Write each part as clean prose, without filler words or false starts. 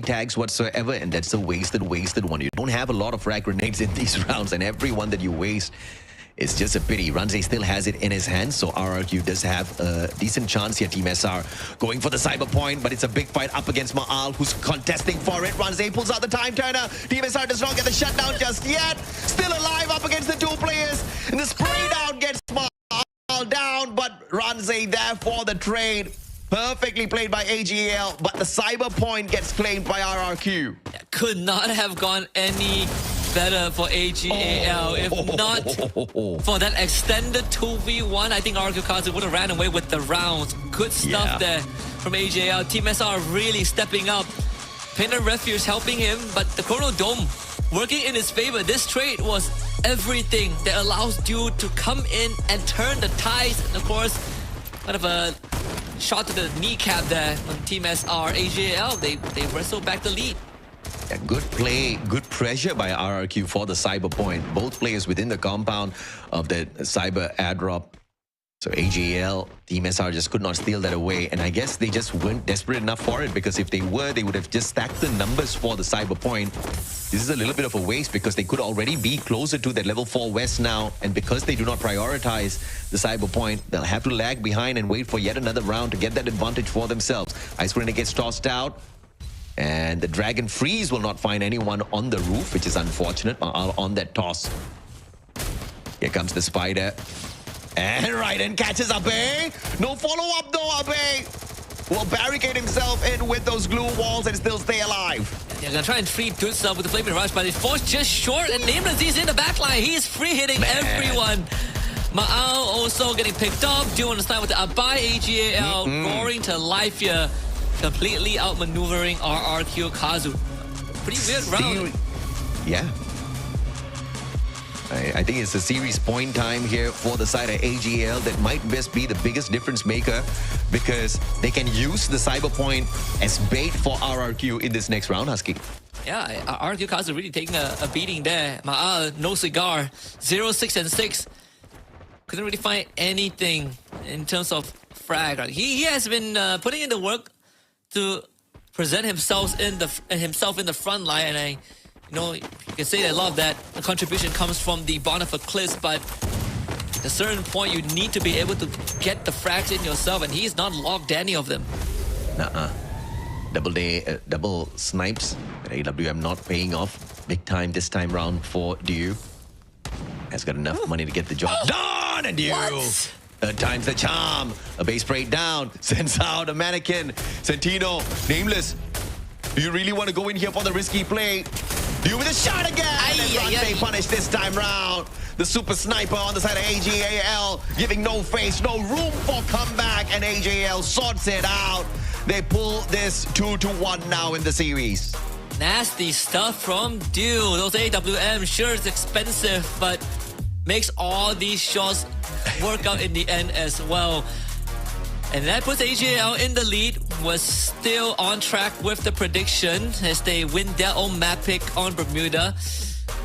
tags whatsoever, and that's a wasted one. You don't have a lot of frag grenades in these rounds, and every one that you waste, it's just a pity. Ranze still has it in his hands, so RRQ does have a decent chance here. Team SR going for the cyber point, but it's a big fight up against Ma'al, who's contesting for it. Ranze pulls out the time turner. Team SR does not get the shutdown just yet. Still alive up against the two players, and the spray down gets Ma'al down, but Ranze there for the trade. Perfectly played by AGL, but the cyber point gets claimed by RRQ. Could not have gone any better for AGAL. If not for that extended 2v1, I think RRQ Kazu would have ran away with the rounds. Good stuff there from AGAL. Team SR really stepping up. Painter Refuge helping him, but the Chrono Dome working in his favor. This trade was everything that allows Dude to come in and turn the tides. And of course, kind of a shot to the kneecap there on Team SR. AGAL, they wrestle back the lead. Yeah, good play, good pressure by RRQ for the cyber point. Both players within the compound of the cyber airdrop. So AGL, Team SR just could not steal that away. And I guess they just weren't desperate enough for it, because if they were, they would have just stacked the numbers for the cyber point. This is a little bit of a waste, because they could already be closer to that level 4 west now. And because they do not prioritize the cyber point, they'll have to lag behind and wait for yet another round to get that advantage for themselves. Ice Grenade gets tossed out. And the Dragon Freeze will not find anyone on the roof, which is unfortunate on that toss. Here comes the Spider. And Raiden catches Abe. No follow-up though, Abe will barricade himself in with those glue walls and still stay alive. They're gonna try and treat good stuff with the Flaming Rush, but it's forced just short, and Nameless, he's in the backline. He's free-hitting everyone. Ma'al also getting picked up. Dude on the side with the Abai. AGAL roaring to life here. Completely outmaneuvering RRQ Kazu. Pretty weird round. Yeah. I think it's a series point time here for the side of AGL that might best be the biggest difference maker, because they can use the cyber point as bait for RRQ in this next round, Husky. Yeah, RRQ Kazu really taking a beating there. Ma'al, no cigar. 0, 6, and 6. Couldn't really find anything in terms of frag. He has been putting in the work to present himself in the front line, and you can say that a lot of that the contribution comes from the Bonifer Cliffs, but at a certain point you need to be able to get the frags in yourself, and he's not logged any of them. Double snipes. AWM not paying off big time this time round for Diu. Has got enough money to get the job done, and Diu. Third time's the charm. A base spray down. Sends out a mannequin. Sentino, Nameless. Do you really want to go in here for the risky play? You with a shot again! And Ranze punished this time round. The super sniper on the side of AGAL, giving no face, no room for comeback, and AGL sorts it out. They pull this 2-1 now in the series. Nasty stuff from Dude. Those AWM, sure it's expensive, but makes all these shots work out in the end as well. And that puts AGL in the lead. Was still on track with the prediction as they win their own map pick on Bermuda.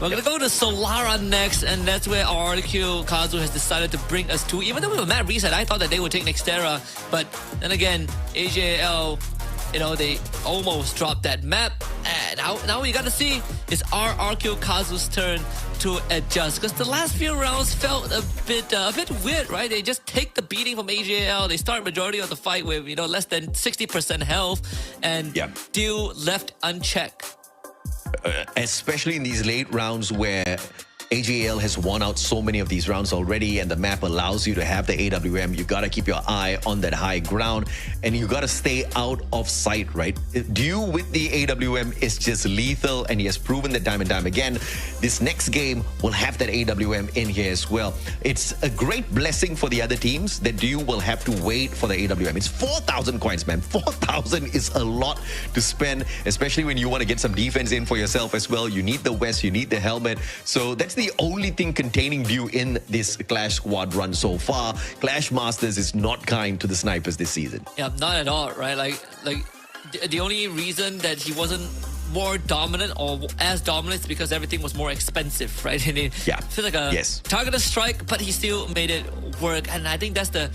We're gonna go to Solara next, and that's where RRQ Kazu has decided to bring us to. Even though with a map reset, I thought that they would take Nextera, but then again, AGL, they almost dropped that map. And now we gotta see, is RRQ Kazu's turn to adjust, because the last few rounds felt a bit weird, right? They just take the beating from AGL. They start majority of the fight with less than 60% health, and Deal left unchecked. Especially in these late rounds where AGL has won out so many of these rounds already, and the map allows you to have the AWM. You gotta keep your eye on that high ground, and you gotta stay out of sight, right? Dew with the AWM is just lethal, and he has proven that time and time again. This next game will have that AWM in here as well. It's a great blessing for the other teams that Dew will have to wait for the AWM. It's 4,000 coins, man. 4,000 is a lot to spend, especially when you want to get some defense in for yourself as well. You need the West, you need the helmet. So that's the only thing containing Dew in this Clash Squad run so far. Clash Masters is not kind to the snipers this season. Yeah, not at all, right? Like the only reason that he wasn't more dominant or as dominant is because everything was more expensive, right? And it feels like a targeted strike, but he still made it work. And I think that's the